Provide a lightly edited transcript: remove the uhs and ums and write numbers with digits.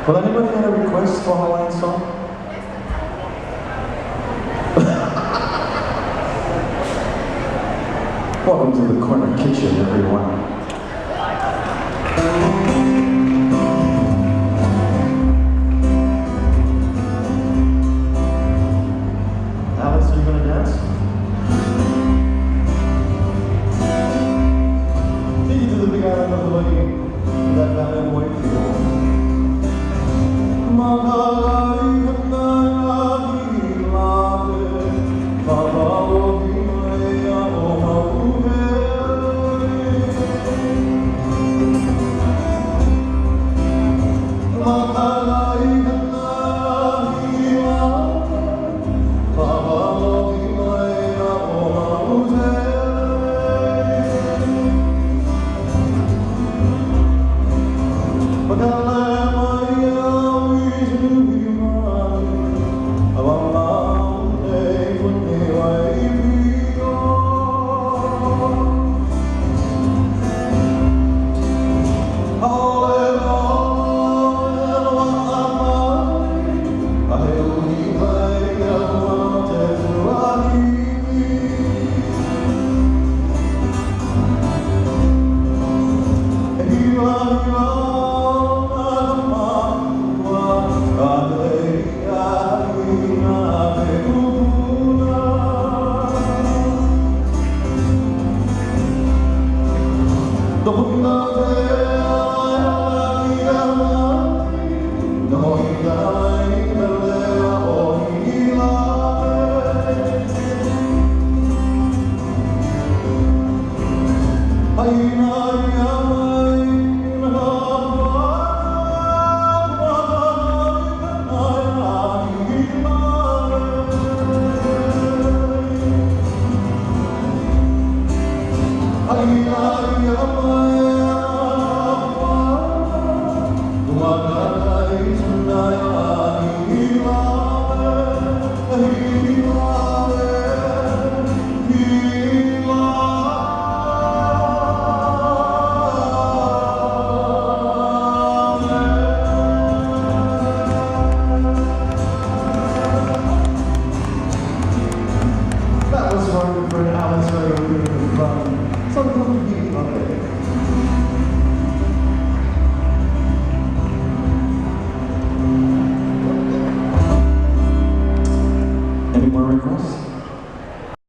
Well, anybody got a request for a Hawaiian song? Welcome to the corner kitchen, everyone. Alice, are you gonna dance? Take you to the big island of Hawaii, that valley of white people. Kamahele